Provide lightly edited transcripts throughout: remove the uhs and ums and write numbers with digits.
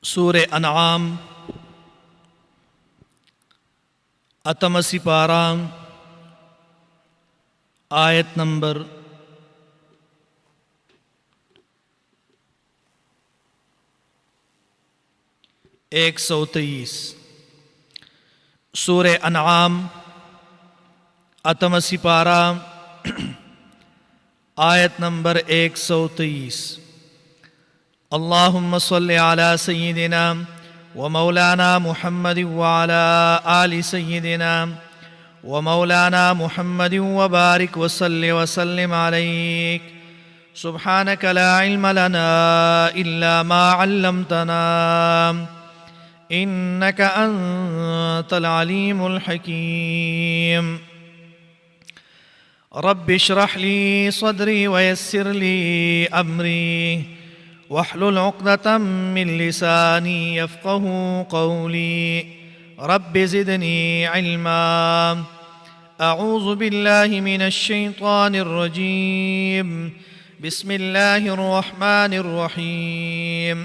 सूर्य अनआम अतम सिपारा आयत नंबर 123। सूर्य अनआम अतम सिपारा आयत नंबर 123। अल्लाहुम्मा सल्लि अला सय्यिदिना व मौलाना मुहम्मद व अला आलि सय्यिदिना व मौलाना मुहम्मद व बारिक व सल्लि व सल्लिम अलैक। सुब्हानक ला इल्म लना इल्ला मा अल्लमतना इन्नका अंतल अलीमुल हकीम। रब्बि इश्रह ली सदरी व यस्सिर ली अमरी वहलुल उक़दतम मिन लिसानी यफ़क़हू क़ौली। रब्बि ज़िदनी इल्मा। अऊज़ु बिल्लाहि मिनश शैतानिर रजीम। बिस्मिल्लाहिर रहमानिर रहीम।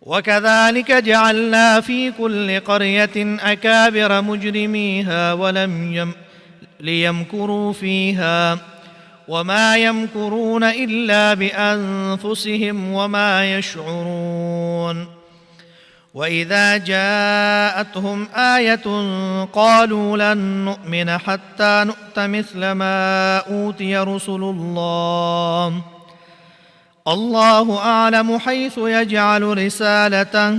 वकज़ालिक जअलना फ़ी कुल्लि क़र्यतिन अकाबिर मुजरिमीहा वलम लियमकुरू फ़ीहा वमा यमकुरून इल्ला बिअन्फुसिहिम वमा यशዑरून। वइज़ा जाअतहुम आयतुन क़ालू लन नुअमिन हत्ता नुअत मिस्ल मा ऊतिय रुसुलुल्लाह अल्लाहु अअलमु हैसु यजअलु रिसालतह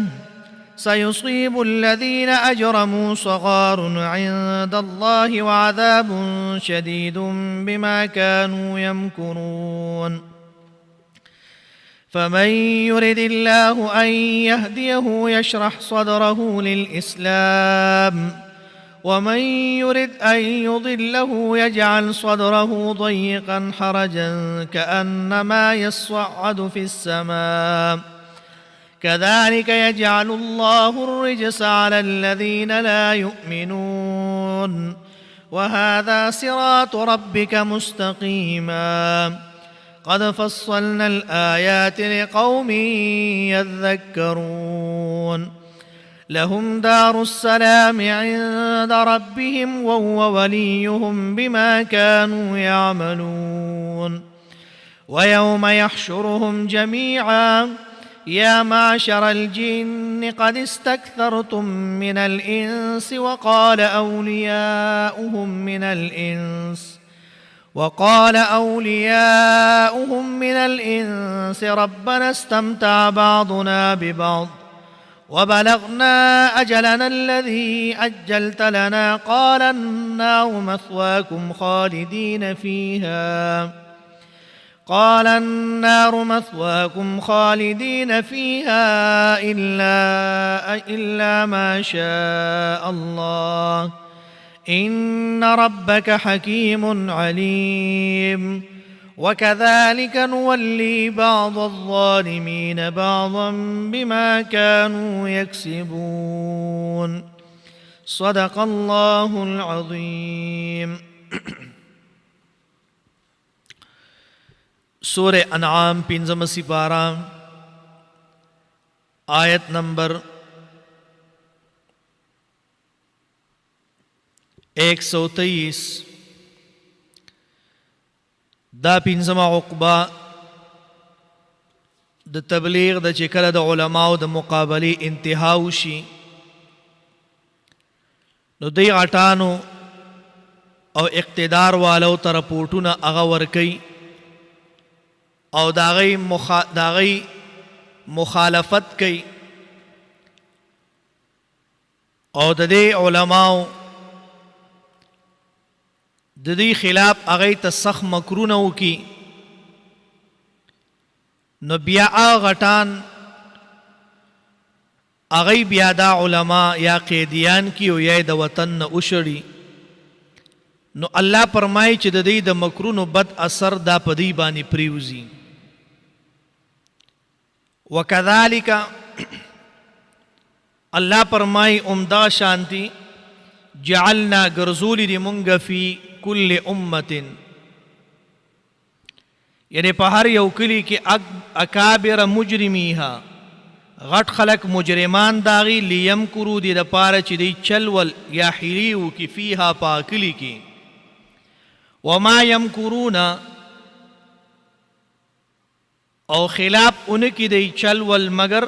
सयुसीबु अल्लज़ीन अजरमू सगारुन इन्दल्लाहि वअज़ाबुन शदीदुन बिमा कानू यमकुरून। फमन युरिदिल्लाहु अन यहदियहु यशरह सदरहु लिल-इस्लाम वमन युरिद अन युदिल्लहु यजअल सदरहु ضيقا हरजन कअन्नमा यस्सअदु फिस्समा। कज़ालिक यजअलुल्लाहु अर्रिजस अलल्लज़ीन ला युमिनून वहाज़ा सिरातु रब्बिक मुस्तक़ीमा। क़द फ़स्सलनल आयाति लिक़ौमिन यज़्ज़क्करून। लहुम दारुस्सलाम इन्द रब्बिहिम वहुव वलियुहुम बिमा कानू यअमलून। वयौम यहशुरुहुम जमीआ या माशरल जिन्न क़द इस्तक्थरतुम मिनल इंस وقال أولياؤهم من الإنس ربنا استمتع بعضنا ببعض وبلغنا أجلنا الذي أجلت لنا قال النار مثواكم خالدين فيها إلا ما شاء الله إن ربك حكيم عليم. وكذلك نولي بعض الظالمين بعضا بما كانوا يكسبون. صدق الله العظيم. सूर्य अनआम पिंजम सिपारा आयत नंबर 123। दा पिंजमा उक़बा द तबलीग द चिकल द उलमाओ द मुकाबली इंतहाउशी नो दई अटानो और इक़्तिदार वालो तर पोटुना अगा वर्कई और दागई मुखालफत कई और ददे उलमाओ ददी खिलाफ अगई तसख मकरूनों की नबिया गटान अगई ब्यादा उलमा या कैदियान की या द वतन न उशड़ी नो अल्लाह फरमाई च ददी द मकरून बद असर दा पदी बानी प्रिवजी। वकज़ालिका अल्लाह फरमाई उम्दा शांति जअलना गरजूली दी मुंग फी कुल्ल उम्मतिन यानी पहाड़ यौकली के अकाबिर मुजरिमीहा غټ خلق مجرمان داغي لیمکرو دی دپاره چې دی چلول یا حیلی وکي فیها پاکلی کی وما یمکرون او خلاف انکی دی چلول مگر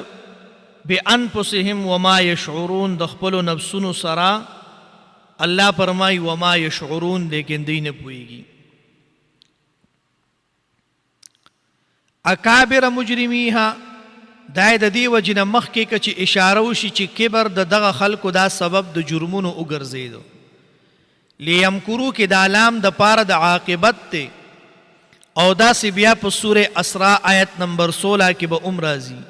بانفسهم وما یشعرون د خپلو نفسونو سره الله فرمای وما یشعرون لیکن دی نه پوهیږي اکابر مجرمیها دای د دې وجې نه مخکې که چې اشاره وشي چې کبر د دغه خلکو دا سبب د جرمونو وګرځېدو لیمکرو کې دا لام د پاره د عاقبت دی او داسې بیا په سوره اسراء آیت نمبر 16 کې به راځي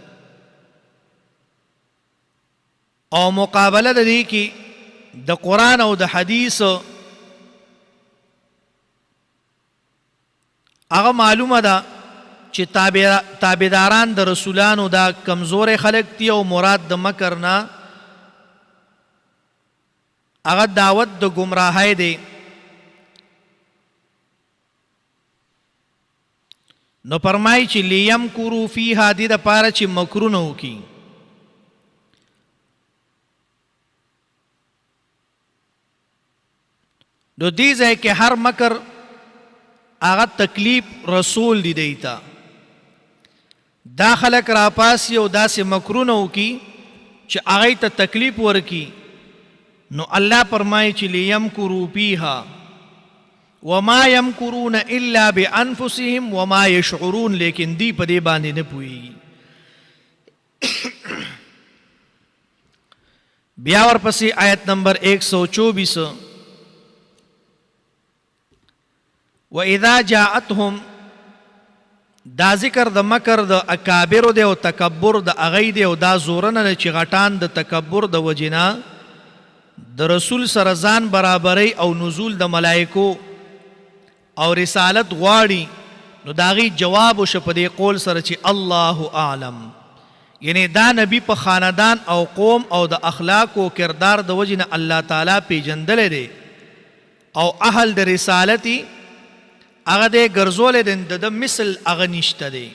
او مقابله د دې کې د قرآن او د حدیث هغه معلومه ده چې تابعداران د رسولانو دا کمزور خلق دي او مراد د مکر نه هغه دعوت د گمراهۍ دی نو فرمایي چې لیمکروا فیها دې دپاره چې مکرونه وکړي نو دې ځای کې هر مکر هغه تکلیف رسول دی دیتا دا خلق را پاسی او داسې مکرونه وکړي چې هغوی ته تکلیف ورکړي نو الله فرمایي چې لیمکروا فیها وما یمکرون الا بانفسهم وما یشعرون لیکن دی په دې باندې نه پوهیږي بیا ورپسې آیت نمبر 124 وَإِذَا جَاءَتْهُمْ دا ذکر د مکر د اکابر دی او تکبر د اغی دی او دا زورنه چې غټان د تکبر د وجنا د رسول سره ځان برابرۍ او نزول د ملائکو او رسالت غواړي نو داغي جواب وشو په دې قول سره چې الله اعلم یعنی دا نبی په خاندان او قوم او د اخلاق او کردار د وجنه الله تعالی پیجندل دی او اهل د رسالتي هغه دې ګرځولې د مثل هغه نشته دی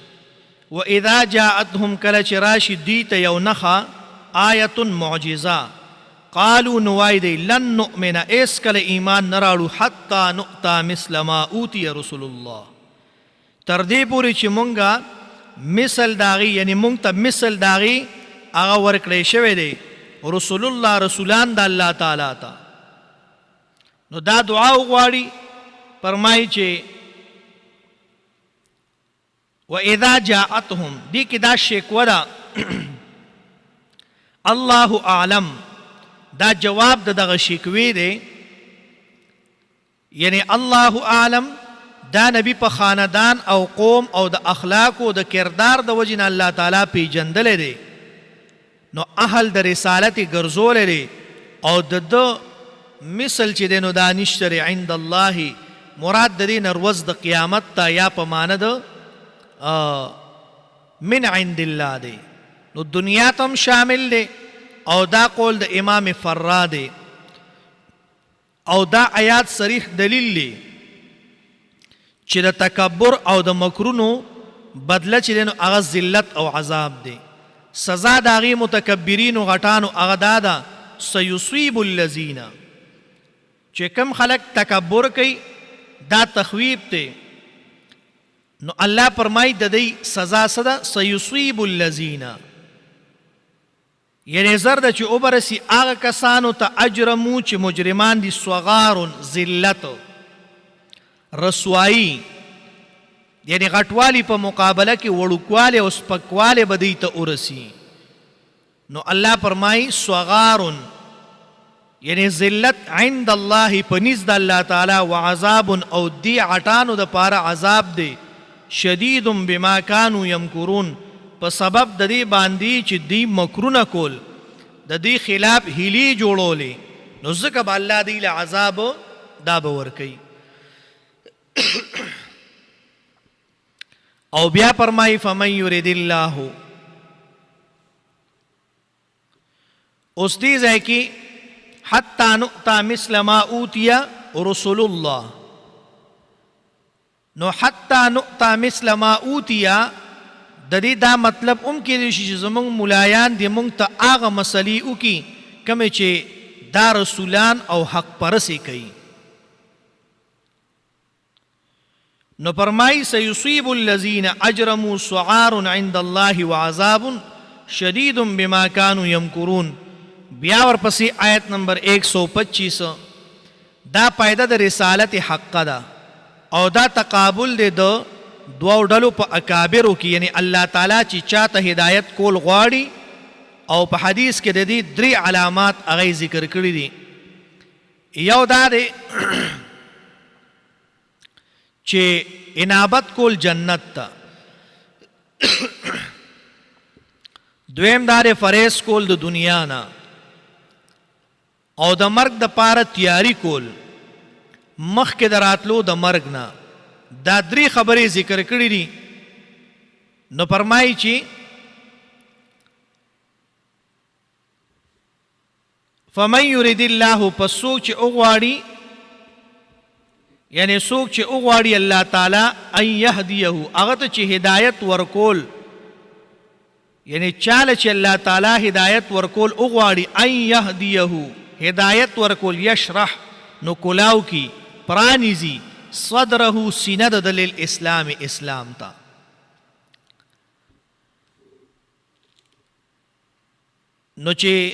واذا جاءتهم کله چې راشي دوی ته یو نښه آیه معجزه قالوا نوای دی لن نؤمن اس کله ایمان نراړو حتی نؤتا مثل ما اوتی رسول الله تر دې پورې چې مونږه مثل داغي یعنی مونږ ته مثل داغي هغه ورکړی شوی دی رسول الله رسولان د الله تعالی ته نو دا دعا وغواړي فرمایي چې واذا جاءتهم دې کې دا شکوه ده الله اعلم دا جواب د دغه شکوې دی یعنی الله اعلم دا نبی په خاندان او قوم او د اخلاق او د کردار د وجنه الله تعالی پیجندل دی نو اهل د رسالت ګرځول دی او د مثل چې دینو دا نشتري عند الله مراد د دې نروز د قیامت ته یا په معنی د من عند الله دی نو دنیا تم شامل دی او دا قول د امام فرا دی او دا آیات صریح دلیل دی چې د تکبر او د مکرونو بدله چې دینو هغه ذلت او عذاب دی سزا د هغې متکبرینو غټانو هغه دا ده سیصیب الذین چې کم خلق تکبر کوي دا تخویب دی نو الله فرمای د دې سزا صدا سیصیب الذین یعنی زر د چې اوبرسي هغه کسانو ته اجرمو چې مجرمان دي صغار ذلت رسوایی یعنی غټوالی په مقابله کې وړوکوالی او سپکوالی به دوی ته ورسي نو الله فرمای صغار یعنی ذلت عند الله په نزد د الله تعالی وعذاب او دی عټانو د پاره عذاب دی شدید بما كانوا يمكرون په سبب د دې باندې چې دی مکرونه کول د دې خلاف هیلی جوړولې نو ځکه به الله دی له عذاب دا به ورکوي او بیا فرمایي فمن یرید الله اوس دې ځای کې حتی نؤتا مثل ما اوتی رسول الله نو حتی نؤتا مثل ما اوتی د دې دا مطلب هم کېدی شي چې زمونږ ملایان دې مونږ ته هغه مسلې وکړي کومې چې دا رسولان او حق پرسې کوي. نو فرمایي سيصيب الذين اجرموا سعار عند الله وعذاب شدید بما كانوا يمكرون. بیا ورپسې آیت نمبر 125 دا پایده د رسالت حق ده او دا تقابل دی د دوو ډلو په اکابرو کې، یعنی الله تعالی چې چاته هدایت کول غواړي او په حدیث کې د دې 3 علامات هغه ذکر کړي دي. یو دا دی چې انابت کول جنت ته، دویم دا دی فریض کول د دنیا نه، او د مرګ د پاره تیاری کول مخکې د راتلو د مرګ نه. دا 3 خبرې ذکر کړي دي. نو فرمایي چې فمن يريد الله، پس څوک چې وغواړي، یعنی څوک چې وغواړي الله تعالی ان يهديه، هغه ته چې هدایت ورکول، یعنی چاله چې الله تعالی هدایت ورکول وغواړي ان يهديه، هدایت ورکول، یشرح نو کلاو کی پرانیزی صدره سینه د للاسلام اسلام تا. نو چې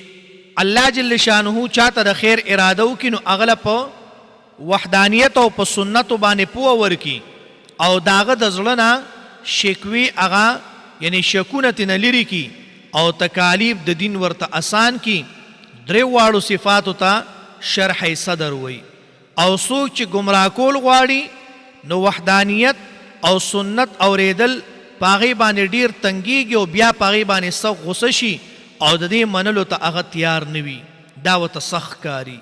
الله جل شانه چاته د خیر اراده وکړي نو اغله په وحدانیت او په سنت باندې پوه ورکی او داغه د زړه نه شکوي هغه یعنی شکونه تنه لري کی او تکالیف د دین ورته آسان کی. درې واړو صفاتو ته شرح صدر وی. او څوک چې گمراه کول غواړي نو وحدانیت او سنت اوریدل پاغي باندې ډیر تنګيږي او بیا پاغي باندې سخت غصه شي او د دې منلو ته هغه تیار نه وي، دا ورته سخت کاری.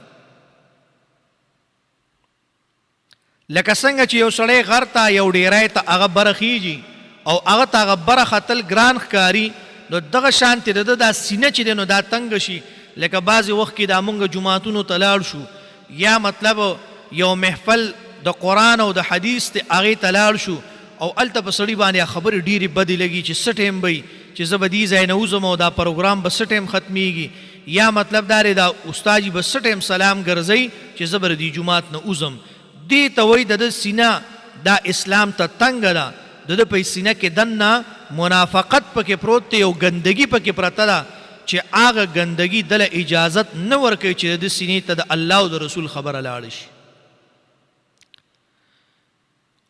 لکه څنګه چې یو سړی غر ته یو ډیری ته هغه برخیږي او هغه ته هغه برخه تل ګران ښکاري، نو دغه شانتې د دا سینه چې دی نو دا تنګ شي. لکه بعضې وخت کې دا مونږ جماعتونو ته لاړ شو یا مطلب یو محفل د قرآن او د حدیث ته هغې ته لاړ شو او هلته په سړي باندې خبرې ډېرې بدې لګي چې څه ټایم به چې زه به دې ځای نه وځم او دا پروګرام به څه ټایم ختمیږي، یا مطلب دا دی دا استاد به څه ټایم سلام ګرځوي چې زه به د دې جومات نه وځم. دې ته وایي د ده سینه دا اسلام ته تنګه ده، د ده په سینه کې دننه منافقت پکې پروت دی او ګندګي پکې پرته ده چې هغه ګندګي دله اجازت نه ورکوي چې د سینې ته د الله او د رسول خبره لاړه شي.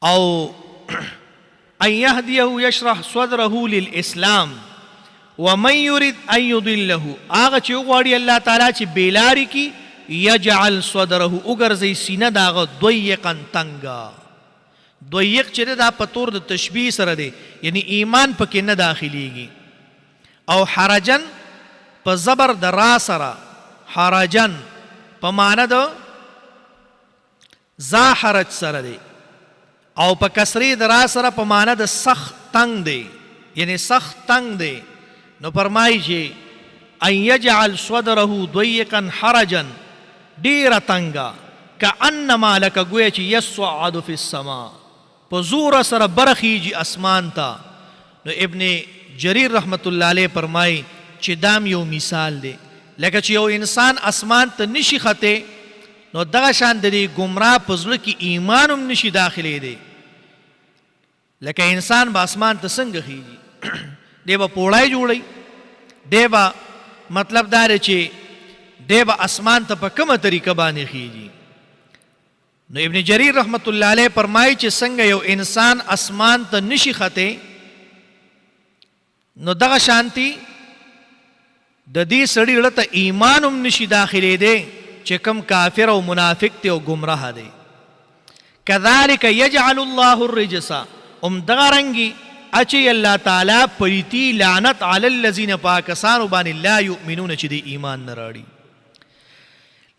او ان يهديه يشرح صدره للاسلام ومن يريد ان يضله، هغه چې وغواړي الله تعالی چې بیلاری کی یجعل صدره وګرځي سینه د هغه ضیقا تنګه. ضیق چې دا په طور د تشبیه سره دی، یعنی ایمان پکې نه داخلیږي. او حرجن په زبر د را سره، حرجن په معنی د زا حرج سره دی، او په کسری د را سره په معنی د سخت تنگ دی، یعنی سخت تنگ دی. نو فرمایي چې ان یجعل صدره ضیقا حرجا، ډیره تنګه، کانما لکه گویا چې یصعد فی السما، په زور سره برخیږي اسمان ته. نو ابن جریر رحمت الله علیه فرمایي چې دام یو مثال دی، لکه چې یو انسان اسمان ته نشي خطه نو دغه شان د دې ګمراه په زړه کې ایمان هم نشي داخلي دی. لکه انسان به اسمان ته څنګه خیږي، دی به پوړای جوړی، دی به مطلب دا دی چې دی به اسمان ته په کومه طریقه باندې خیږي. نو ابن جریر رحمت الله علیه فرمایي چې څنګه یو انسان اسمان ته نشي خطه نو دغه شانتی د دې سړي زړه ته ایمان هم نشي داخلي دی چې کوم کافر او منافق دی او گمراه دی. کذالک یجعل الله الرجس، دغه رنګي اچي الله تعالی پریتی لعنت علی الذین پاکستان باندې لا یؤمنون چې دی ایمان نه راړي.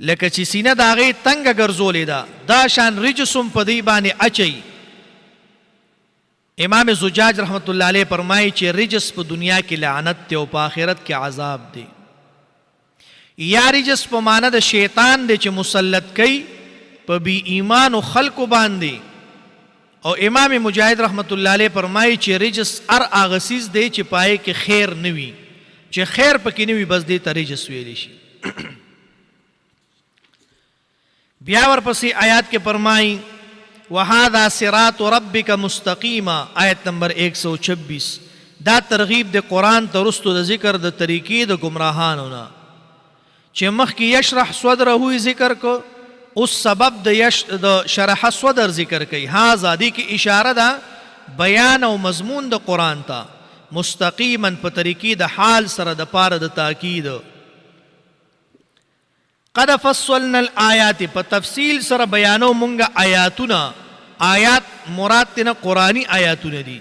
لکه چې سینه د هغې تنګه ګرځولې ده دا شان رجسم په دې باندې اچي. امام زجاج رحمت الله علیه فرمایي چې رجس په دنیا کې لعنت دی او په آخرت کې عذاب دی. یا رجس په معنی د شیطان دی چې مسلط کوي په بی ایمانو خلقو باندې او امام مجاهد رحمت الله علیه فرمایي چې رجس ار اغسیز دی چې پای کې خیر نوي، چې خیر پکې نوي بس دې ته رجس ویل شي. بیا ورپسې آیات کې فرمایي وهذا صراط ربک مستقیما، آیت نمبر 126. دا ترغیب د قرآن ته رستو د ذکر د طریقې د گمراهانو نه، چې مخکې یشرح صدره ذکر کو، اوس سبب د شرح صدر ذکر کوي. هاذا دی کې اشاره ده بیان او مضمون د قرآن ته، مستقیما په طریقې د حال سره د پاره د تاکید. قد فصلنا الآیات، په تفصیل سره بیانو مونږه آیاتونه. آیات مراد تینا قرآنی آیاتونه دي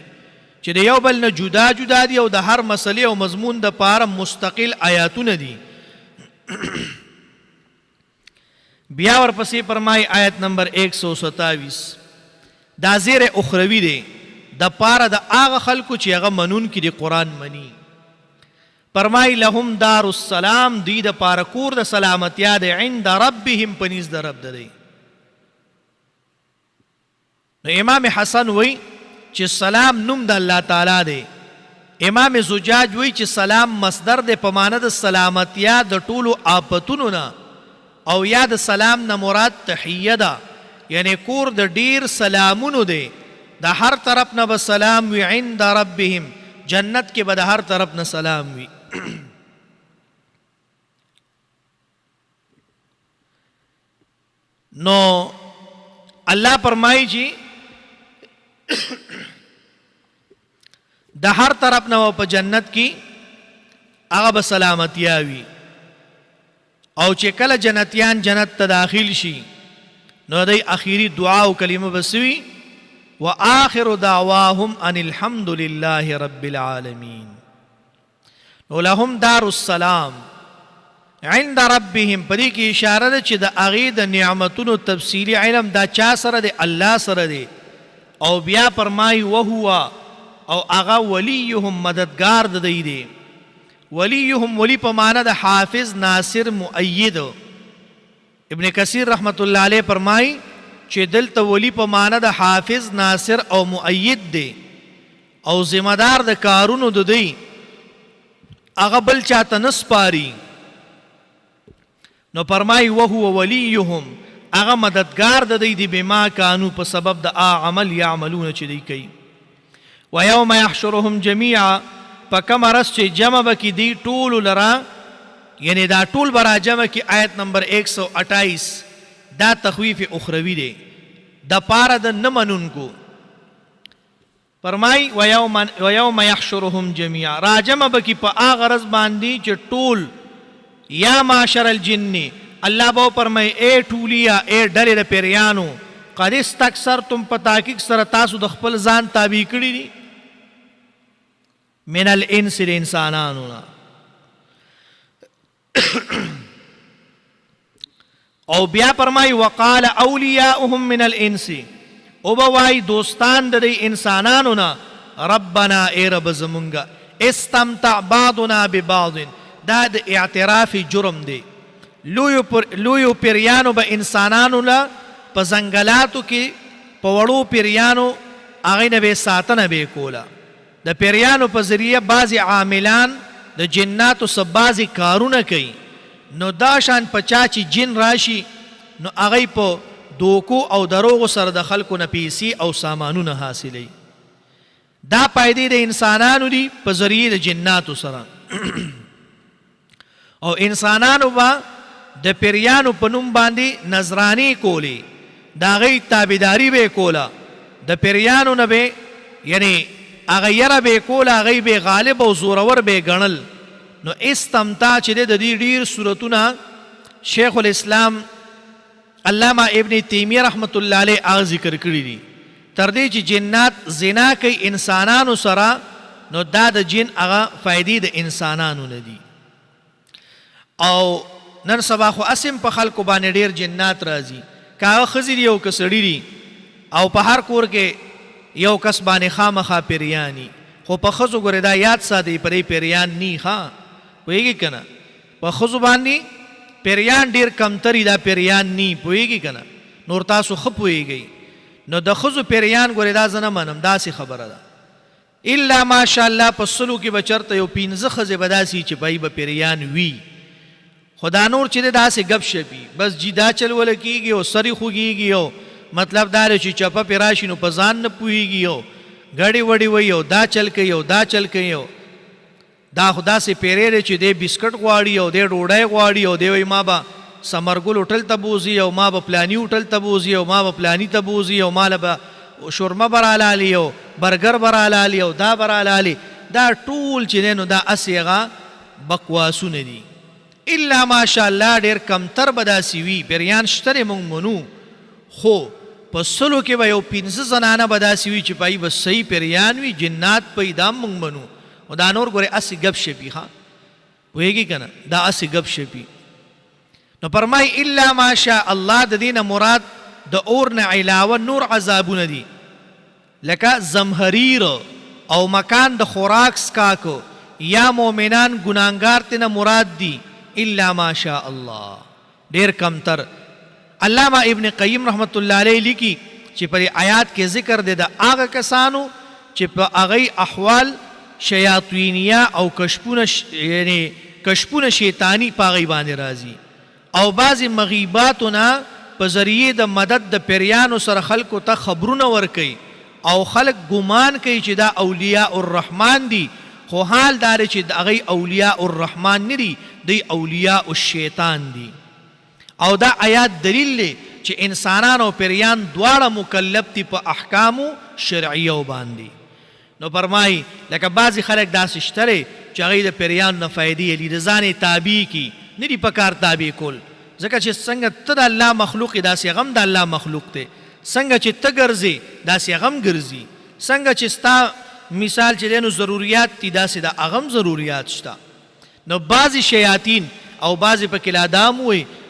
چې د یو بل نه جدا جدا دي او د هر مسلې او مضمون د پاره مستقل آیاتونه دي. بیا ورپسې فرمای آیت نمبر 127 دا زیر اخروی دی د پاره د هغه خلکو چې هغه منون کې د قرآن منی. فرمای لهم دار السلام، دی د پاره کور د سلامتیا دی، عند ربهم پنیز د رب دی. نو امام حسن وی چې سلام نوم د الله تعالی دی. امام زجاج وی چې سلام مصدر دی په معنی د سلامتیا د ټولو آفتونو نه، او یا د سلام نه مراد تحیه ده، یعنی کور د ډیر سلامونو دی، د هر طرف نه به سلام وي. عند ربهم، جنت کې به د هر طرف نه سلام وي. نو الله فرمایي چې د هر طرف نه په جنت کې هغه به سلامتیا وي. او چې کله جنتیان جنت ته داخل شي نو دی اخیری دعا او کلمه بسوي وآخر دعواهم ان الحمد لله رب العالمین. نو لهم دار السلام عند ربهم، پدې کې اشاره ده چې د هغې د نعمتونو تفصیلي علم دا چا سره دی؟ الله سره دی. او بیا فرمایي وهو، او هغه ولیهم مددگار د دی دی. ولیهم، ولی په معنی د حافظ ناصر مؤید. ابن کثیر رحمت الله علیه فرمایي چې دلته ولی په معنی د حافظ ناصر او مؤید دی، او ذمہ دار د کارونو د دی هغه بل چاته نه سپاري. نو فرمایي وهو ولیهم، هغه مددگار د دی دی بما کانو، په سبب د عمل یعملون چې دی کوي. ویوم یحشرهم جمیعا، په کومه ورځ چې جمع به کړي دی ټولو لره، یعنی دا ټول به را جمع کړي. آیت نمبر 128 دا تخویف اخروی دی د پاره د نه منونکو. فرمای ویوم یحشرهم جمیعا، را جمع به کړي په هغه ورځ باندې چې ټول، یا معشر الجن، الله به فرمای اے ټولیا، اے ډلې د پیریانو، قد استکثرتم، په تحقیق سره تاسو د خپل ځان تابع کړي دي، من الانس، د انسانانو نه. او بیا فرمای وقال اولیاؤهم من الانس، او بوای دوستان د انسانانو نه، ربنا ای رب زمونږه، استمتع بعضنا ببعض، دا د اعتراف جرم دی. لویو پیریانو به انسانانو له په ځنګلاتو کې په وړو پیریانو هغې نه به ساتنه به کوله. د پیریانو په ذریعه بعضې عاملان د جناتو څه بعضې کارونه کوي. نو دا شان په چا چې جن راشي نو هغوی په دوکو او دروغو سره د خلکو نه پیسې او سامانونه حاصلوي. دا پایدې د انسانانو دي په ذریعه د جناتو سره. او انسانانو به د پیریانو په نوم باندې نظرانی کولی، د هغې تابعداري به کوله، د پیریانو نه به یعنی هغه یره به کوله، هغې به غالب او زورور به ګڼل. نو استمتاع چې د دې ډېر صورتونه شیخ الاسلام علامه ابن تیمیه رحمت الله علیه هغه ذکر کړي دي. تر دې چې جنات زنا کوي انسانانو سره، نو دا د جن هغه فائدې د انسانانو نه دي. او نن سبا خو اسم په خلکو باندې ډېر جنات راځي، که هغه ښځې دي او که سړي دي، او په هر کور کې یو کس باندې خامخا پیریانی. خو په ښځو ګورې دا یاد ساتئ په دې پیریان نی، ښه پوهېږي که نه؟ په ښځو باندې پیریان ډېر کمتري، دا پیریان نی، پوهېږي که نه؟ نور تاسو ښه پوهېږئ. نو د ښځو پیریان ګورې دا زه نه منم، داسې خبره ده. الا ماشاءالله په سلو کې به چېرته یو 15 ښځې به داسې چې پهی به پیریان وي، خو دا نور چې دی داسې ګپ شپي بس جي دا چل وله کېږي او سرې خوږېږي او مطلب دا دی چې چپه پې راشي نو په ځان نه پوهېږي او ګډې وډې وایي او دا چل کوي او دا چل کوي او دا خو داسې پیری دی چې دی بسکټ غواړي او دی ډوډۍ غواړي او دی وایي ما به ثمرګل هوټل ته بوځي او ما به پلاني هوټل ته بوځي او ما به پلاني ته بوځي او ماله به شورمه به رالالي او برګر به رالالي او دا به رالالي. دا ټول چې دی نو دا هسې هغه بکواسونه دي. الا ماشاءالله ډېر کمتر به داسې وي، پیریان شته دی موږ منو، خو په سلو کې به یو 15 زنانه به داسې وي چې پهی به صحیح پیریان وي، جنات پهی دا موږ منو. او دا نور ګورې هسې ګپ شپي ښه پوهېږي که نه، دا هسې ګپ شپي. نو فرمایي الا ماشاء الله د دې نه مراد د اور نه علاوه نور عذابونه دي، لکه زمهریر او مکان د خوراک سکاکو یا مؤمنان ګناهګار ترنه مراد دي. الا ماشاء الله ډېر کمتر. علامه ابن قیم رحمت الله علیه لیکي چې په آیات کې ذکر دی د هغه کسانو چې په هغوی احوال شیاطینیه او یعنی کشفونه شیطانی په هغوی باندې راځي او بعضې مغیباتونه په ذریعې د مدد د پیریانو سره خلکو ته خبرونه ورکوي او خلک ګمان کوي چې دا اولیاء الرحمن دي، خو حال دا دی چې د هغوی اولیاء الرحمن نه دي، دی اولیاء الشیطان دي. او دا آیات دلیل دی چې انسانان او پیریان دواړه مکلف دي په احکامو شرعیو باندې. نو فرمایي لکه بعضې خلک داسې شته دی چې هغوی د پیریانو نه فایدې اخلي، د ځان یې تابع کي، نه دي په کار تابع کول، ځکه چې څنګه ته د الله مخلوق یې داسې هغه هم د الله مخلوق دی، څنګه چې ته ګرځې داسې هغه هم ګرځي، څنګه چې ستا مثال چې دی نو ضروریات دي داسې د هغه هم ضروریات شته. نو بعضې شیاطین او بعضې پکې لا دا هم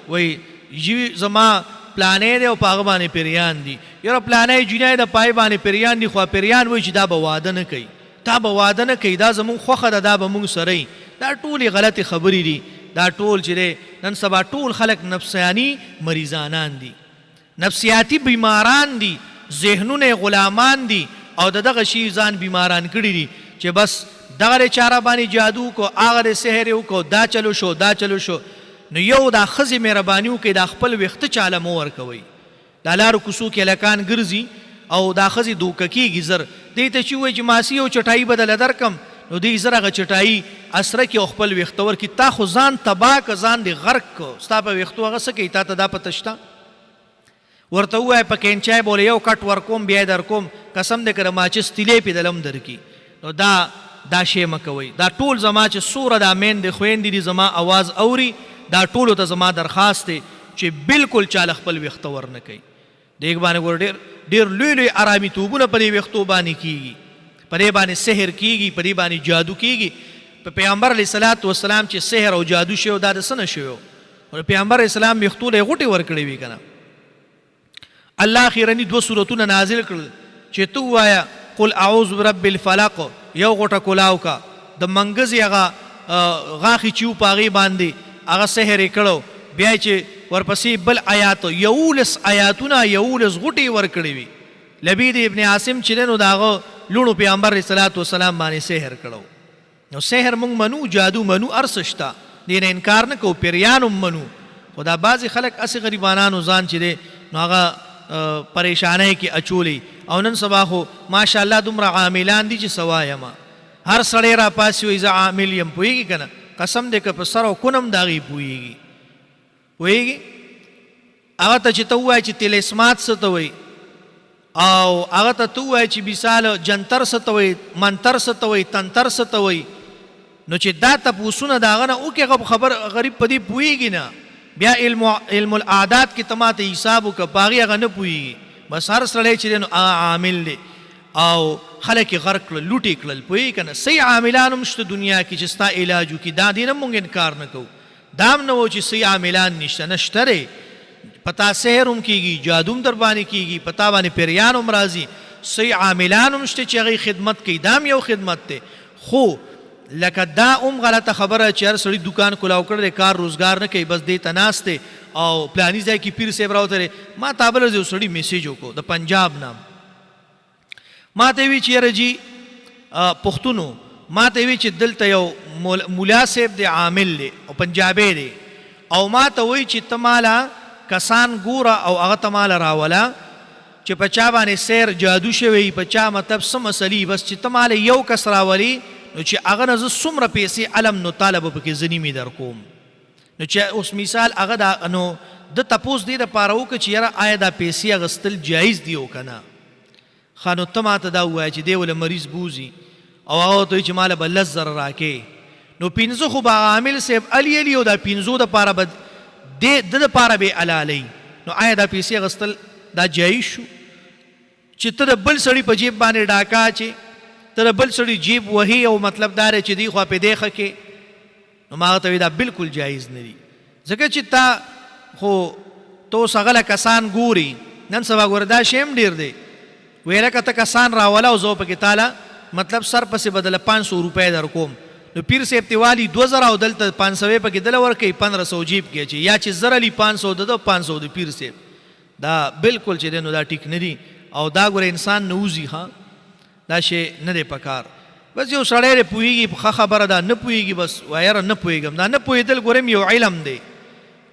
وایي زما پلانی دی او په هغه باندې پیریان دي، یاره پلانی جنۍ د پای باندې پیریان دي، خو پیریان وایي چې دا به واده نه کوي، تا به واده نه کوي، دا زمونږ خوښه ده، دا به مونږ سره یي. دا ټولې غلطې خبرې دي. دا ټول چې دی نن سبا ټول خلک نفسیانی مریضانان دي، نفسیاتی بیماران دي، ذهنونه غلامان دي او د دغه شي ځان بیماران کړي دي چې بس دغه چاره باندې جادو کو، هغه سحر وکړو، دا چلو شو دا چلو شو. نو یو دا ښځې مهرباني وکړي دا خپل ویښته چاله مه ورکوئ. دا لارو کوڅو کې هلکان ګرځي او دا ښځې دوکه کېږي زر، دې ته چې ووایي چې ماسي یو چټایي به دله درکم، نو دوی زر هغه چټایي اسره کړي او خپل ویښته ورکړي. تا خو ځان تباه که، ځان دې غرق که، ستا په ویښتو هغه څه کوي، تا ته دا پته شته؟ ورته ووایه په کینچای بوله یو کټ ورکوم بیا یې درکوم، قسم دې که د ماچس تیلې پې دلم درکړي. نو دا شی مه کوئ. دا ټول زما چې څومره دا میندې خویندې دي زما اواز اوري، دا ټولو ته زما درخواست دی چې بالکل چاله خپل ویښته ورنه کوي. دې باندې ګوره ډېر لوی لوی ارامي توبونه په دې ویښتو باندې کېږي، په دې باندې سحر کېږي، په دې باندې جادو کېږي. په پیغمبر علیه صلات وسلام چې سحر او جادو شوی دا د څه نه شوی و؟ پیغمبر علیه السلام ویښتو له یې غوټې ورکړې وي که نه. الله اخیرني 2 سورتونه نازل کړل چې ته ووایه قل اعوذ برب الفلق، یو غوټه کلاو کا، د منګزې هغه غاښې چې و په هغې باندې هغه سحر یې کړو، بیا چې ورپسې بل آیات 11 آیاتونه 11 غوټې ورکړې وي. لبید ابن عاصم چې دی نو د هغه لوڼو پیغمبر علیه صلات وسلام باندې سحر کړو. نو سحر مونږ منو، جادو منو، هر څه شته، دې نه انکار نه کوو، پیریان هم منو. خو دا بعضې خلک هسې غریبانانو ځان چې دی نو هغه پریشانۍ کې اچولی. او نن سبا خو ماشاءالله دومره عاملان دي چې څه وایمه، هر سړی را پاسې وایي زه عامل یم، پوهېږي که نه؟ قسم دی که په سر او کون هم د هغې پوهېږي. هغه ته چې ته ووایې چې تلسمات څه ته وایي، او هغه ته ته ووایې چې مثال جنتر څه ته وایي، منتر څه ته وایي، تنتر څه ته وایي، نو چې دا تپوسونه د هغه نه وکړي، هغه خبر غریب په دې پوهېږي نه. بیا علم الاعداد کې ته ماته حساب وکړه، په هغې هغه نه پوهېږي. بس هر سړی چې دی نو هغه عامل دی او خلک یې غرق کړل، لوټې کړل، پوهېږي که نه؟ صحیح عاملان هم شته دنیا کې چې ستا علاج وکړي، دا دې نه مونږ انکار نه کوو. دا هم نه و چې صحیح عاملان نشته، نه شته دی. پتا سحر هم کېږي، جادو هم در باندې کېږي، پتا باندې پیریان هم راځي، صحیح عاملان هم شته چې هغوی خدمت کوي، دا هم یو خدمت دی. خو لکه دا غلطه خبره چې هر سړي دکان کلاو کړی کار روزګار نه کوي، بس دې ته ناست دی او پلاني ځای کې پیر صاحب راوتلی. ما تا بله یو سړي میسیج وکړو د پنجاب نه، ما ته وی چې یاره جي پښتونو، ما ته وی چې دلته یو مولا صاحب دی عامل دی او پنجابی دی، او ما ته وی چې ته مالا کسان ګوره او هغه ته مالا راوله چې په چا باندې سیر جادو شوی، په چا مطلب څه مسلې، بس چې ته مالا یو کس راولي نو چې هغه نه زه څومره پیسې علم نو طالب به پکې زه نیمې در کوم. نو چې اوس مثال هغه دا نو د تپوس دې دپاره وکړه چې یاره آیا دا پیسې اخیستل جایز دي او که نه. ښه نو ته ماته دا ووایه چې دی ولې مریض بوځي او هغه ورته وایي چې ماله به 10,000 راکې، نو 15 خو به عامل صاحب علي او دا 15 دپاره به د دپاره به حلالوي. نو آیا دا پیسې اخیستل دا جایز شو چې ته د بل سړي په جیب باندې ډاکه اچې، ته د بل سړي جیب وهي او مطلب دا دی چې دی خوا پې دی ښه کې؟ نو ما هغه ته وایي دا بالکل جایز نه دي، ځکه چې تا خو ته اوس هغه کسان ګوري. نن سبا ګوره دا شی هم ډېر دی، ویله که ته کسان راوله او زه پکې تاله مطلب سر پسې بدله 500 روپۍ در کوم، نو پیر صاحب تی والی 2000 او دلته 500 پکې دله ورکوي 1500 جیب کې اچي، یا چې زر علي 500 د 500 د پیر صاحب. دا بالکل چې دی نو دا ټیک نه دي او دا ګوره انسان نه وځي. ها دا شی نه دی پکار. بس یو سړی دی پوهېږي ښه خبره ده، نه پوهېږي بس وایي یاره نه پوهېږم. دا نه پوهېدل ګورم یو علم دی،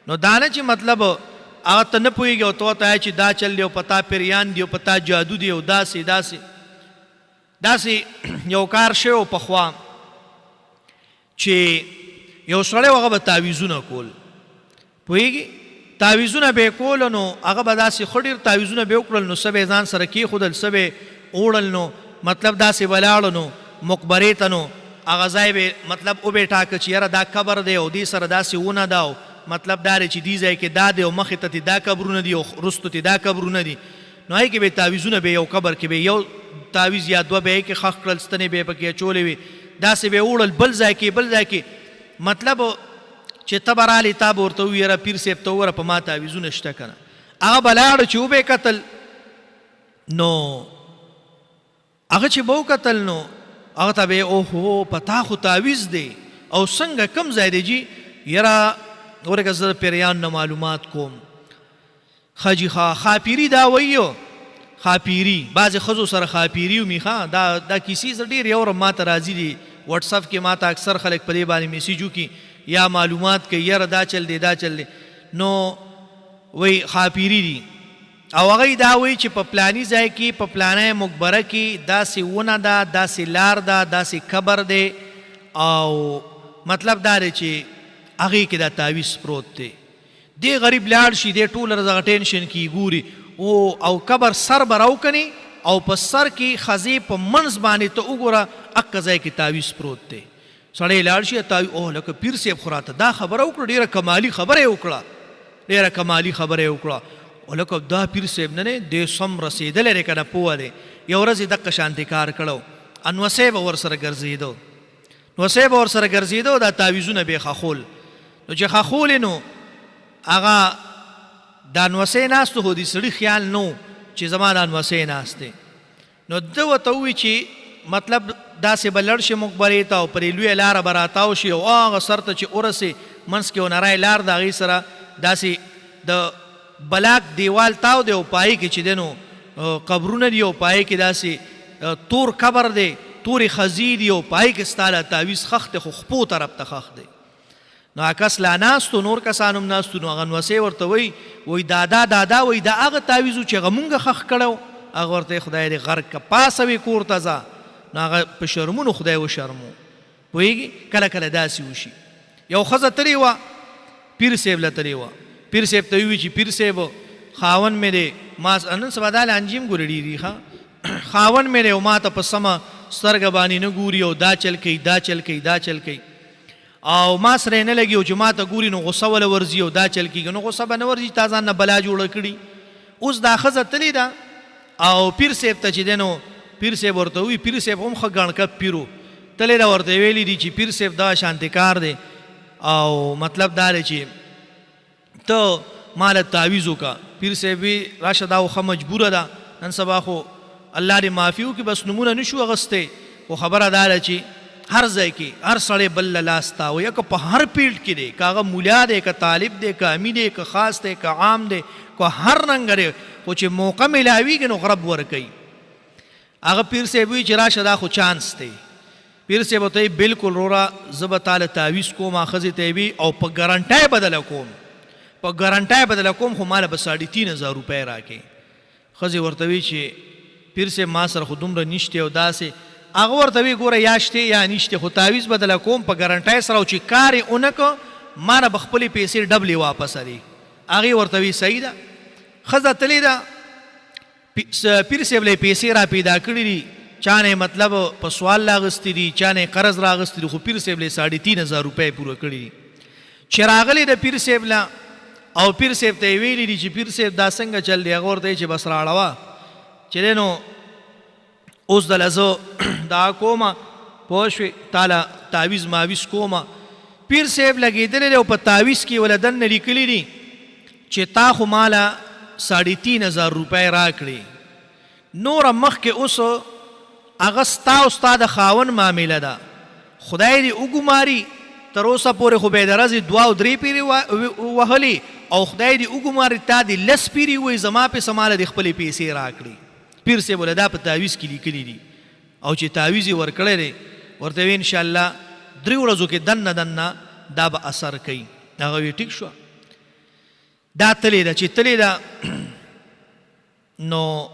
نو دا نه چې مطلب هغه ته نه پوهېږي او ته ورته وایې چې دا چل دی او پتا پریان دی او پتا جادو دی او داسې یو کار شوی پخوا چې یو سړی هغه به تعویذونه کول، پوهېږي تعویذونه به یې کول، نو هغه به داسې ښه ډېر تعویذونه به یې وکړل، نو څه به یې ځان سره کېښودل، څه به یې وړل، نو مطلب داسې ولاړو نو مقبرې ته، نو هغه ځای به مطلب وبې ټاکه چې یاره دا قبر دی او دې سره داسې ونه ده او مطلب دا دی چې دې ځای کې دا دی او مخې ته تې دا قبرونه دي او وروستو تې دا قبرونه دي. نو هغې کې به یې تعویذونه به یو قبر کې به یو تعویذ یا دوه به یې کې ښخ کړل، ستنې به یې پکې اچولې وي، داسې به یې وړل بل ځای کې مطلب چې ته به رالې تا به ورته ووایي یاره پیر صاحب ته وګوره په ما تعویذونه شته که نه. هغه به لاړه چې وبې کتل، نو هغه چې به وکتل نو هغه ته به یې اوهو په تا خو تعویذ دی او څنګه کوم ځای دی جي؟ یاره ورکه زه د پیریان نه معلومات کوم. ښه جي ښه خاپیري دا وایو، خاپیري بعضې ښځو سره خاپیري ومي. ښه دا کیسې زه ډېر یورم ما ته راځي دي وټساپ کې، ما ته اکثر خلک په دې باندې میسیج وکړي یا معلومات کوي یاره دا چل دی دا چل دی، نو وایي خاپیري دي او هغه دا وایي چې په پلاني ځای کې په پلانی مقبره کې داسې ونه ده، داسې لار ده، داسې قبر دی او مطلب دا دی چې هغې کې دا تعویذ پروت دی. دی غریب لاړ شي، دی ټوله ورځ هغه ټینشن کې ګوري او قبر سر به راوکني او په سر کې خزې په منځ باندې ته وګوره اکه ځای کې تعویذ پروت دی. سړی لاړ شي اوه لکه پیر صاحب خو راته دا خبره وکړه، ډېره کمالي خبره یې وکړه، او لکه دا پیر صاحب نه دی دی سم رسېدلی دی که نه پوه دی. یو ورځ یې دقه شانتې کار کړو، انوسی به ورسره ګرځېدو، دا تعویذونه به یې خښول، نو چې خښولې نو هغه دا انوسی ناستو خو دې سړي خیال نه چې زما دا انوسی ناست دی. نو ده ورته ووایي چې مطلب داسې به لړ شي مقبرې ته او پرې لویه لاره به راتاو شي او هغه سر ته چې ورسې منځ کې یو نری لار د هغې سره داسې د بلاک دیوال تاو دی او پای کې چې دی نو قبرونه دي او پای کې داسې تور قبر دی، تورې خزې دي او پای کې ستا له تعویذ خښ دی خو خپو طرف ته خښ دی. نو هغه کس لا ناستو، نور کسان هم ناستو، نو هغه نوسی ورته وایي دادا وایي دا هغه تعویذ و چې هغه مونږ خښ کړی، هغه ورته خدای دې غرق که پاسه وي کور ته ځه. نو هغه په شرمونو خدای وشرمو، پوهېږي کله کله داسې وشي. یو ښځه تلې وه پیر صاحب له تلې وه، پیر صاحب ته ووایي چې پیر صاحب خاوند مې دی، ما نن سبا دا لانجې هم ګورې ډېري ښه خاوند مې دی او ما ته په سمه سترګه باندې نه ګوري او دا چل کوي او ما سره یې نه لګي او چې ما ته ګوري نو غصه وله ورځي او دا چل کېږي، نو غصه به نه ورځي، تا ځان نه بلا جوړه کړي. اوس دا ښځه تلې ده او پیر صاحب ته چې دی نو پیر صاحب ورته وایي، پیر صاحب هم ښه ګڼکپ پیرو تلې ده، ورته ویلي دي چې پیر صاحب دا شانتې کار دی او مطلب دا دی چې ته ما له تعویذ وکړه. پیر صاحب وی راشه دا خو مجبوره ده، نن سبا خو الله دې معافي وکړي، بس نومونه نه شو اخیستی، خو خبره دا ده چې هر ځای کې هر سړی بل له لاس تاوي که په هر پیلډ کې دی، که هغه مولا دی، که طالب دی، که امي دی، که خاص دی، که عام دی، که هر رنګ دی، خو چې موقع میلاویږي نو غرب ورکوي. هغه پیر صاحب وایي چې راشه دا خو چانس دی. پیر صاحب ورته وایي بلکل وروره زه به تاله تعویض کوم، ښځې ته یې وي او په ګرنټۍ بدله کوم، په ګرنټۍ بدله کوم، خو ماله به 3,500 روپۍ راکړې. ښځې ورته وایي چې پیر صاحب ما سره خو دومره نشته او داسې. هغه ورته وایي ګوره یا شته یا نشته، خو تعویض بدله کوم په ګرنټۍ سره، او چې کار یې ونه کړ ما نه به خپلې پیسې ډبلې واپس لري. هغې ورته وایي صحیح ده. ښځه تلې ده، پیر صاحب له پیسې را پیدا کړي دي، چا نه مطلب په سوال راغستې دي، چا نه قرض راغستې دي، خو پیر صاحب له 3,500 روپۍ پوره کړي دي. چې راغلی د پیر صاحب له او پیر صاحب ته یې ویلي دي چې پیر صاحب دا څنګه چل دی، هغه ورته وایي چې بس راړوه چې دی نو اوس دله زه دا کومه پوه شوې تاله تعویض ماویز کومه. پیر صاحب لګېدلی دی او په تعویض کې وله دننه لیکلي دي چې تا خو ماله 3,500 روپۍ راکړې، نوره مخکې اوس هغه ستا او ستا د خاوند معامله ده، خدای دې وګماري. تر اوسه پورې خو به یې د ورځې 2 او 3 پیرې وهلې او خدای دې وګماري تا دې 10 پیرې ووایي زما پسې ماله دې خپلې پیسې راکړي. پیر صاحب وله دا په تعویض کې لیکلي دي او چې تعویض یې ورکړی دی ورته وایي انشاءالله 3 ورځو کې دننه دننه دا به اثر کوي. هغه وایي ټیک شوه. دا تلې ده چې تلې ده نو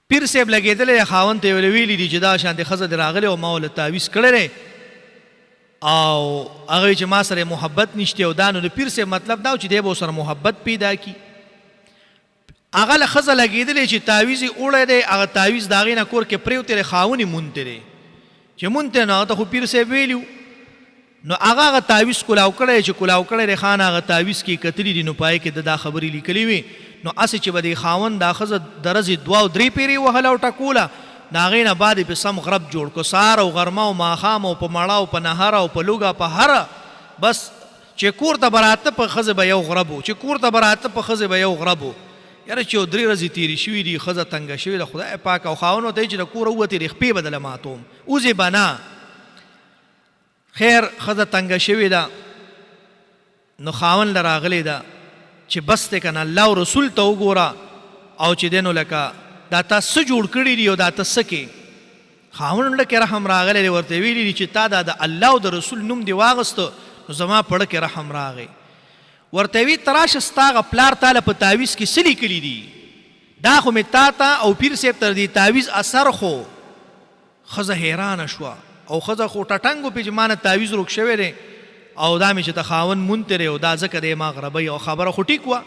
پیر صاحب لګېدلی خاوند ته یې ویلي دي چې دا شانتې ښځه دې راغلې او ما ورله تعویض کړی دی او هغه چې ما سره محبت نشته او دا نو د پیر صاحب مطلب دا و چې دی به ورسره محبت پیدا کړي. هغه له ښځه لګېدلی چې تعویض یې وړی دی، هغه تعویض د هغې نه کور کې پرېوتی دی، خاوند یې مونتی دی. چې مونتی نو هغه ته خو پیر صاحب ویلي و، نو هغه تعویض کلاو کړی چې کلاو کړی دی خان هغه تعویض کې کتلي دي، نو پای کې د دا خبرې لیکلې وي. نو هسې چې به د خاوند دا ښځه د ورځې 2 او 3 پیرې وهله او ټکوله، د هغې نه بعد یې په سم غرب جوړ کړو، سهار او غرمه او ماښام او په مړه او په نهر او په لوږه په هره، بس چې کور ته به راته په ښځې به یو غرب و، چې کور ته به راته په ښځې به یو غرب و. یاره چې 3 ورځې تېرې شوي دي، ښځه تنګه شوې ده خدای پاک، او خاوند ورته وایي چې د کوره ووتې د خپې به دله ماتوم، اوزې به نه. خیر ښځه تنګه شوې ده نو خاوند له راغلی ده چې بس دی که نه الله او رسول ته وګوره او چې دی نو لکه دا تا څه جوړ کړي دي او دا ته څه کې. خاوند کې رحم راغلی دی، ورته ویلي دي چې تا دا د الله او د رسول نوم دې واغسته نو زما په زړه کې رحم راغی. ورته وی ته راشه ستا هغه پلار تاله په تعویض کې څه لیکلي دي، دا خو مې تا ته او پیر صاحب تر دې تعویض اثر خو. ښځه حیرانه شوه او ښځه خو ټټنګ وپې چې ما نه تعویض روک شوی دی او دا مې چې ته خاوند مونتی دی او دا ځکه دی ما غربوي، او خبره خو ټیک وه.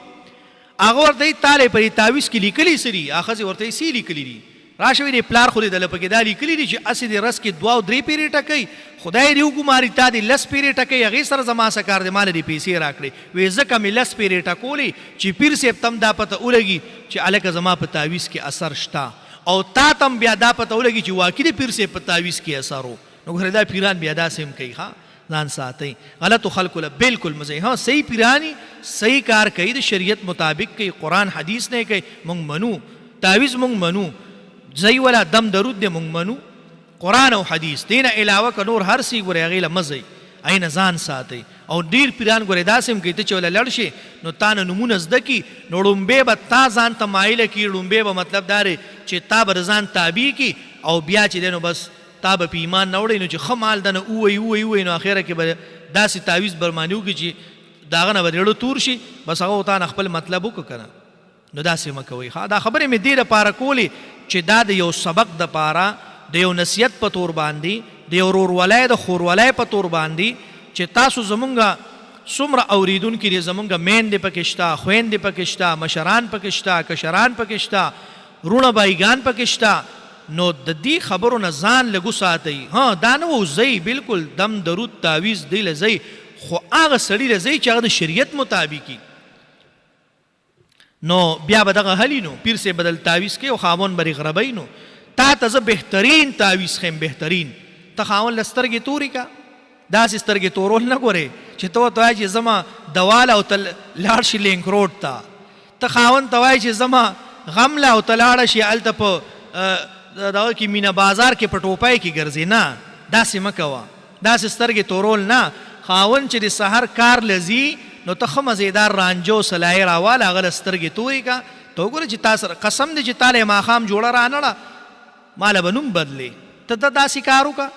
هغه ورته وایي تاله په دې تعویض کې لیکلي څه دي؟ هغه ښځې ورته وایي څه لیکلي دي؟ راشه وایي دې پلار خو دې دله پکې دا لیکلي دي چې هسې دې ورځ کې 2 او 3 پیرې ټکوي، خدای دې وګماري تا دې 10 پیرې ټکوي، هغې سره زما څه کار دی، ما له دې پیسې راکړې. وایي ځکه مې 10 پیرې ټکولې چې پیر صاحب ته هم دا پته ولګي چې هلکه زما په تعویض کې اثر شته، او تا ته هم بیا دا پته ولګي چې واقعي د پیر صاحب په تعویض کې اثر و. نو ګوره دا پیران بیا داسې هم کوي، ښه ځان ساتئ، غلطو خلکو له بالکل مزئ. ها صحیح پیرانی صحیح کار کوي، د شریعت مطابق کوي، قرآن حدیث نه کوي، مونږ منو تعویض، مونږ منو ځای ولا دم درود دی مونږ منو، قرآن او حدیث دینه علاوه که نور هر څه ګورې هغې له مزئ، هغې نه ځان ساتئ. او ډېر پیران ګورې داسې هم کوي ته چې وله لړ شي نو تا نه نومونه زده کړي نو ړومبې به تا ځان ته مایله کړي، ړومبې به مطلب دا دی چې تا به د ځان تابع کړي او بیا چې دی نو بس تا به په ایمان نه وړی، نو چې ښه مال دنه ووایي نو اخره کې به داسې تعویض برماني وکړي چې د هغه نه به زړه تور شي، بس هغه تا نه خپل مطلب وکړه که نه. نو داسې مه کوئ. دا خبرې مې دې دپاره کولې چې دا د یو سبق دپاره، د یو نصیحت په طور باندې، د یو ورورولۍ د خورولۍ په طور باندې چې تاسو زمونږ څومره اوریدونکي دي، زمونږ میندې پکې شته، خویندې پکې شته، مشران پکې شته، کشران پکې شته، رونه بایګان پکې شته، نو د دې خبرو نه ځان لږ وساتئ. ها دا نه وځئ بالکل دم درود تعویض دی له ځئ، خو هغه سړي له ځئ چې هغه د شریعت مطابقي، نو بیا به دغه حلي نو پیر صاحب بدل تعویض کوي او خاوند به غربوي. نو تا ته زه بهترین تعویض ښیم، بهترین. ته خاوند له سترګې تورې که، داسې سترګې تورول نه ګورې چې ته ورته وایې چې زما دواله او ته لاړ شي لینک روډ ته، ته خاوند ته وایې چې زما غمله او ته لاړه شي هلته په دغه کې مینا بازار کې په ټوپای کې ګرځي نه، داسې مه کوه، داسې سترګې تورول نه. خاوند چې د سحر کار لذي نو ته ښه مزیدار رانجو سلایې راواله، هغه له سترګې تویې که. ته وګوره چې تا سره قسم دی چې تا له ماښام جوړه رانړه ماله به نوم بدلې، ته داسې کار وکړه.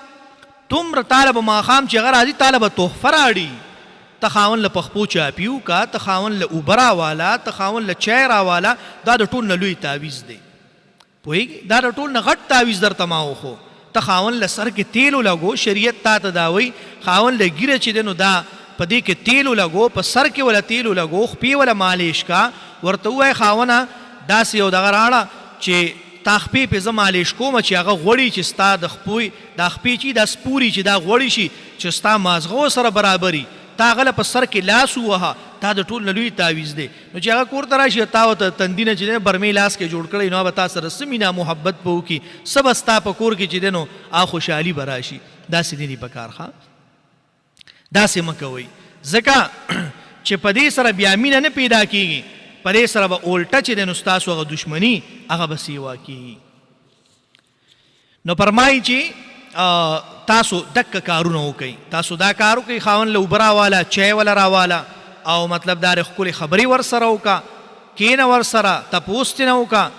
دومره تاله به ماښام چې هغه راځي تاله به تحفه راړي، ته خاوند له پخپو چاپي وکړه، ته خاوند له اوبه راواله، ته خاوند له چای راواله. دا د ټول نه لوی تعویض دی، پوهېږي؟ دا د ټول نه غټ تعویض درته ما وښو. ته خاوند له سر کې تیل ولګو، شریعت تا ته دا وایي خاوند له ګیره چې دی نو دا په دې کې تیل ولګو، په سر کې ولا تیل ولګو، خپې ولا مالش کا. ورته ووایه خاونه داسې یو دغه راړه چې تا خپې پې زه مالش کومه چې هغه غوړي چې ستا د خپوی دا خپې چې دا سپوري چې دا غوړي شي چې ستا مازغه سره برابري، تا هغه له په سر کې لاس ووهه، تا د ټول نه لوی تعویض دی. نو چې هغه کور ته راشي تا ورته تندي نه چې دی برمې لاس کې جوړ کړی، نو به تا سره څه مینه محبت به وکړي، څه به ستا په کور کې چې دی نو هغه خوشحالي به راشي. داسې نه دي پکار ښه، داسې مه کوئ، ځکه چې په دې سره بیا مینه نه پیدا کېږي، په دې سره به اولټه چې دی نو ستاسو هغه دشمني هغه به سیوا کېږي. نو فرمایي چې تاسو دک کارونه وکئ، تاسو دا کار وکئ، خاوند له اوبه راواله، چای وله راواله، او مطلب دا ښکلې خبرې ورسره وکړه، کښېنه ورسره، تپوس ترې نه وکړه،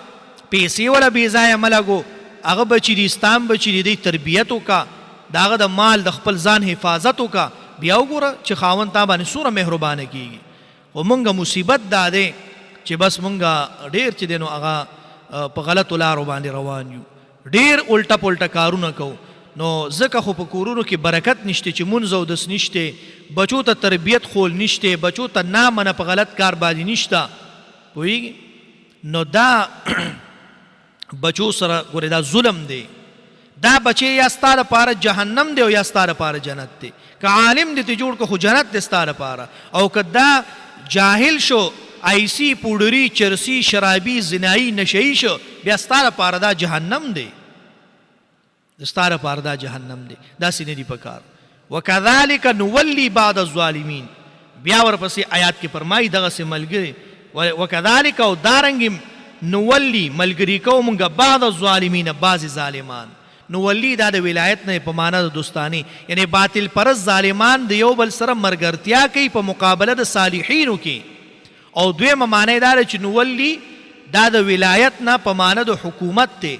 پیسې وله بې ځایه مه لګو، هغه بچي دي ستام بچي دي، دی تربیت وکړه، د هغه د مال د خپل ځان حفاظت وکړه. بیا وګوره چې خاوند تا باندې څومره مهربانه کېږي. خو مونږ مصیبت دا دی چې بس مونږ ډېر چې دی نو هغه په غلطو لارو باندې روان یو، ډېر الټه پلټه کارونه کوو. نو ځکه خو په کورونو کې برکت نشته چې مونځ او دس نشته، بچو ته تربیت خول نشته، بچو ته نامنه په غلط کار باندې نشته، پوهېږي؟ نو دا بچو سره ګورې دا ظلم دی. دا بچې یا ستا دپاره جهنم دی او یا ستا دپاره جنت دی. که عالم دی ته جوړ که خو جنت دی ستا دپاره، او که دا جاهل شو، ایسی پوډري چرسی شرابي زنایی نشهی شو، بیا ستا دپاره دا جهنم دی، ستا دپاره دا جهنم دی. داسې نه دي پکار. وکذلک نولی بعض الظالمین، بیا ورپسې آیات کې فرمایي دغسې ملګري، وکذلک او دارنګې نولی ملګري کوو مونږ بعض الظالمین بعضې ظالمان. نولی دا د ولایت نه په معنا د دوستاني، یعنی باطل پرست ظالمان د یو بل سره مرګرتیا کوي په مقابله د صالحینو کې. او دویمه معنی دا ده چې نولی دا د ولایت نه په معنا د حکومت دی.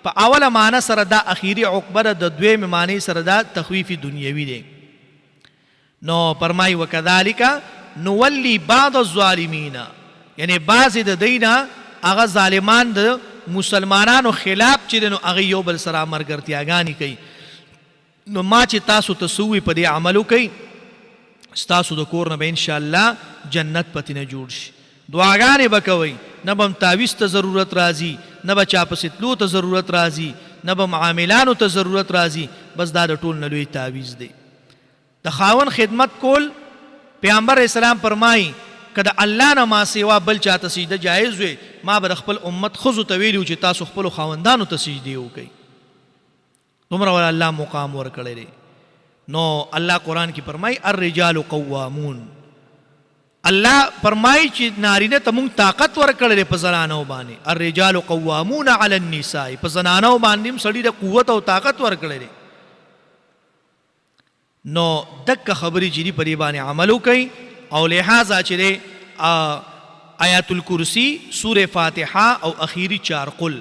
په اوله معنی سره دا اخیری عقبه ده، د دویمې معنی سره دا تخویف دنیوي دی. نو فرمایي وکذالک نولی بعض الظالمین، یعنی بعضې د دوی نه هغه ظالمان د مسلمانانو خلاف چې دی نو هغه یو بل سره مرګرتیاګانې کوي. نو ما چې تاسو ته څه ووایي په دې عمل وکئ، ستاسو د کور نه به انشاءالله جنت پتې نه جوړ شي. دعاګانې به کوئ، نه به هم تعویض ته ضرورت راځي، نه به چا پسې تلو ته ضرورت راځي، نه به معاملانو ته ضرورت راځي. بس دا د ټول نه لوی تعویض دی. د خاوند خدمت کول، پیغمبر اسلام فرمایي که د الله نه ما سوا بل چاته سجده جایز وي، ما به د خپل امت ښځو ته ویلي چې تاسو خپلو خاوندانو ته سجدې وکئ. دومره ولا الله مقام ورکړی دی. نو الله قرآن کې فرمایي الرجال قوامون، الله فرمایي چې نارینه ته مونږ طاقت ورکړی دی په زنانو باندې. الرجال قوامون علی النساء، په زنانو باندې هم سړي د قوت او طاقت ورکړی دی. نو دک خبرې چې دي په دې باندې عمل وکئ. او لہذا چې دی آیات الکرسی، سور فاتحه او اخیری 4 قل،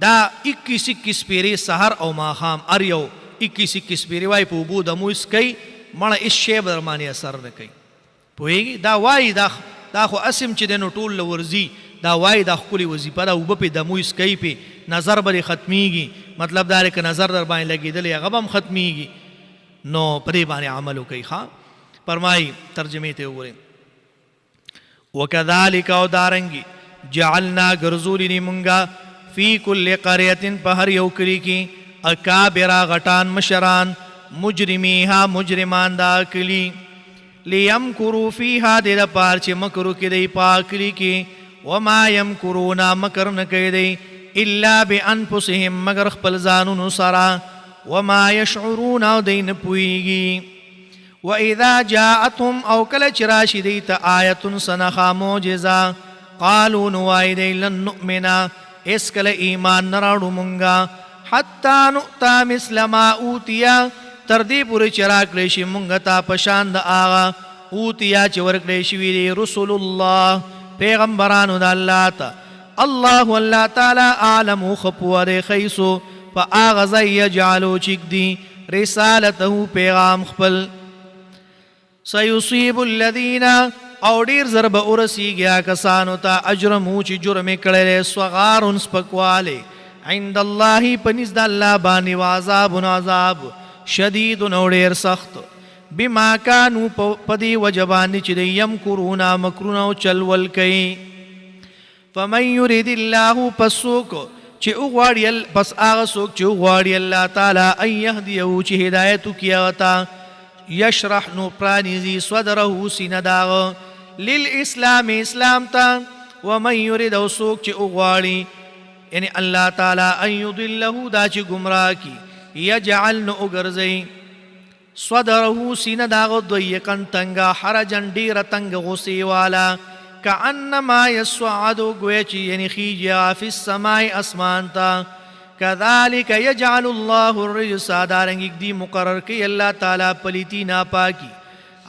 دا 21 پیرې سحر او ماښام هر یو 21 پیرې وایي په اوبو دمو اسکئ، مړه هېڅ شی به در باندې اثر نه کوي. پوهېږي؟ دا وایي دا خو اسم چې دی نو ټول له ورځي، دا وایي دا ښکلې وظیفه ده، اوبه پې دمو اسکئ پې، نظر به دې ختمیږي. مطلب دا دی که نظر در باندې لګېدلی هغه به هم ختمیږي. نو په دې باندې عمل وکئ. ښه فرمایي ترجمې ته وګورئ. وکذالک او دارنګي جعلنا ګرځولي دي مونږه فی کل قریة په هر یو کلي کې اکابرا غټان مشران، مجرمیها مجرمان دا کلي، لیمکروا فیها دې دپاره چې مکر وکړي دی په کلي کې، وما یمکرون مکر نه کوي دی الا بانفسهم مگر خپل ځانونو سره، وما یشعرون او دی نه پوهېږي. وَإِذَا جَاءَتْهُمْ او کله چې راشي دی ته آیتن سنخا معجزه، قالوا نو وایي دی لن نؤمنا هېڅ کله ایمان نه راوړو مونږه حتی نؤتا مثل ما اوتیا تر دې پورې چې راکړی شي مونږ ته په شان د هغه اوتیا چې ورکړی شوي دي رسول الله پیغمبرانو د الله ته الله الله تعالی اعلم خپوه دی خیسو په هغه ځای یجعلو چې ږدي رسالته پیغام خپل سیصیب الذین او ډیر زر به ورسیږي کسانو ته اجرمو چې جرم یې کړی صغار سپکوالی عند الله په نزد الله باندې وعذاب عذاب شدید او ډیر سخت بما کانوا په دې وجه باندې چې دوی یمکرون مکرونه او چلول کوي فمن یرید الله پس هغه څوک چې وغواړي الله تعالی ان یهدیه چې هدایت وکړي هغه ته یشرح نو پرانیزي صدره سینه د هغه للاسلام اسلام ته ومن یرید او څوک چې وغواړي یعنی الله تعالی ان یضله دا چې گمراه کی یجعل نو وګرځي صدره سینه د هغه ضیقا تنګه حرجا ډیره تنګ غوسې والا کأنما یصعد گویا چې یعنی خیجي فی السماء اسمان ته كذلك يجعل الله الرجس دارنګ دی مقرر کوي الله تعالی پلیتی ناپاکی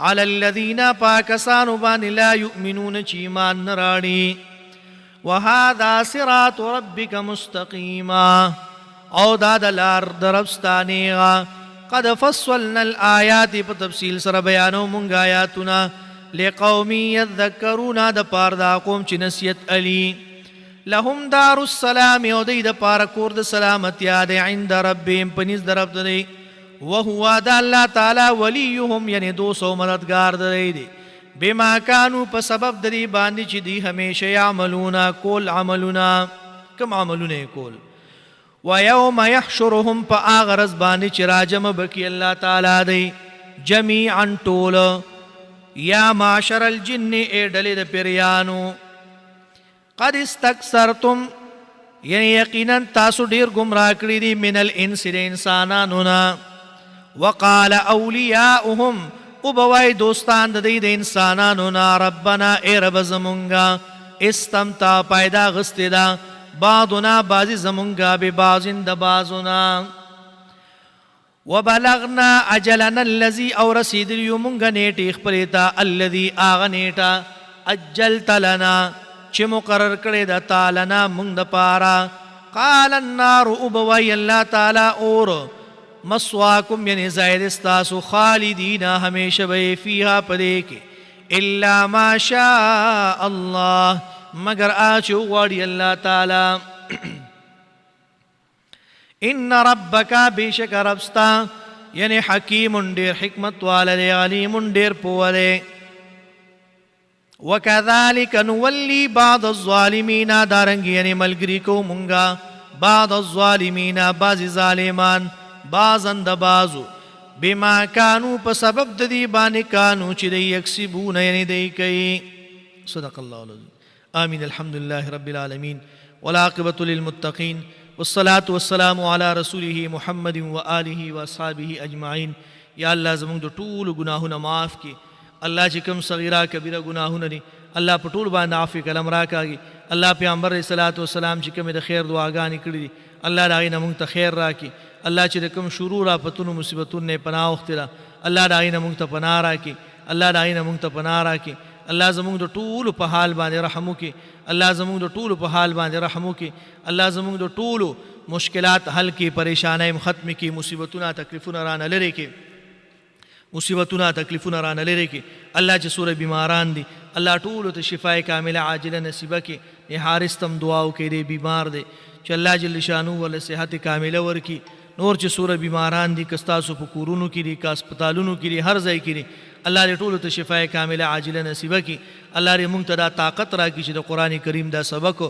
علی الذین پاکسانو باندې لا یؤمنون چې ایمان نه راړي وهذا صراط ربک مستقیما او دا د لار دربستانیغا قد فصلنا الآیات په تفصیل سره بیانو مونږ آیاتونه لقوم یذکرون د پار دا قوم چې نصیحت علی لهم دار السلام او دی د پار کور د سلامتیا د عند ربهم پنځ درب دی وهو د الله تعالی ولیهم یعنی دوسو مددگار دی بما كانوا په سبب د دې باندې چې دی همیشه یعملون کول عملونه کوم عملونه کول ويوم يحشرهم فاغرز باندې چې راجم بکی الله تعالی دی جميعا طول یا معاشر الجن ای ډلې د پیریانو قد استكثرتم یعنی یقینا تاسو ډیر گمراه کړی دي من الانس د انسانانو نه وقال اولیاؤهم او بوای دوستان د دې د انسانانو نه ربنا ای رب زمونږه استمتع پیدا غستې ده بعضنا بعضی زمونږه به بعضین د بعضنا وبلغنا اجلنا الذي او رسید یومږه نیټه خپلې ته الذي اغه نیټه اجلت لنا چې مقرر کړی د تعالی نه مونږ د پاره قال النار ابوي الله تعالی اور مسواکم یعنی زائد استاسو خالدین همیشه به فیها پدې کې الا ما شاء الله مگر اچ وړي الله تعالی ان ربک بیشک ربستا یعنی حکیم ډیر حکمت والے علیم ډیر پوهه وكذلك نولي بعض الظالمين دارنګ یعنی ملګری کو مونږه بعض الظالمین بعض ظالمان بعضن د بعضو بما كانوا په سبب د دې باندې کانو چې دی یکسبون یعنی دی کوي صدق الله العظیم آمین الحمد لله رب العالمین والعاقبة للمتقین والصلاة والسلام على رسوله محمد وآله واصحابه اجمعین یا الله زموږ د ټول ګناهونه معاف کړي الله چې کوم صغیره کبیره ګناهونه دي الله په ټول باندې عفو کلام راکاږي الله پیغمبر علیه الصلاۃ والسلام چې کوم د خیر دعاګانې کړې دي الله دا غي موږ ته خیر راکړي الله چې کوم شرور افتونو مصیبتونو نه پناه واخلي الله دا غي موږ ته پناه راکړي الله دا غي موږ ته پناه راکړي الله زموږ د ټول په حال باندې رحم وکړي الله زموږ د ټول په حال باندې رحم وکړي الله زموږ د ټول مشکلات حل کړي پریشانای ختم کړي مصیبتونه تکلیفونه رانه لري کړي مصیبتونه تکلیفونه رانه لري کې الله چې سوره بیماران دي الله ټول ته شفای کامله عاجله نصیبه کې نه حارستم دعا وکړي دی بیمار دي چې الله جل شانو ول صحت کامله ورکي نور چې سوره بیماران دي کستاسو په کورونو کې دي کا هسپتالونو کې دي هر ځای کې دي الله دې ټول ته شفای کامله عاجله نصیبه کې الله دې مونږ ته دا طاقت راکړي چې د قران کریم دا سبق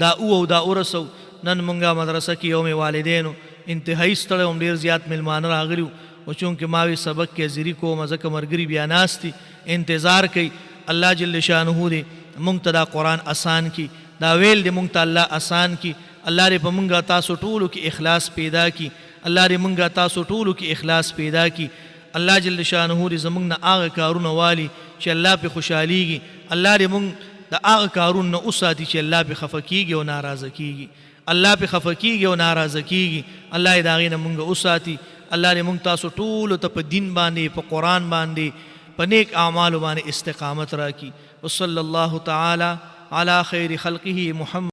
دا او دا ورسو نن مونږه مدرسه کې یوم والدینو انتهایی ستړی ډیر زیات ملمانه راغلیو او چونکه ماوی سبق کې زیری کوم ځکه مرګري بیا ناستی انتظار کوي الله جل شانه دې مونږ ته دا قران آسان کی دا ویل دې مونږ ته الله آسان کی الله دې په مونږه تاسو ټولو کې اخلاص پیدا کی الله دې مونږه تاسو ټولو کې اخلاص پیدا کی الله جل شانه دې زمونږ نه هغه کارونه والی چې الله په خوشحاليږي الله دې مونږ د هغه کارونه اوساتي چې الله په خفه کیږي او ناراضه کیږي الله په خفه کیږي او ناراضه کیږي. الله دې د هغې نه مونږ وساتي. الله دې مونږ تاسو ټولو ته په دین باندې، په قرآن باندې، په نیک اعمالو باندې استقامت راکړي. وصلی الله تعالی علی خیر خلقه محمد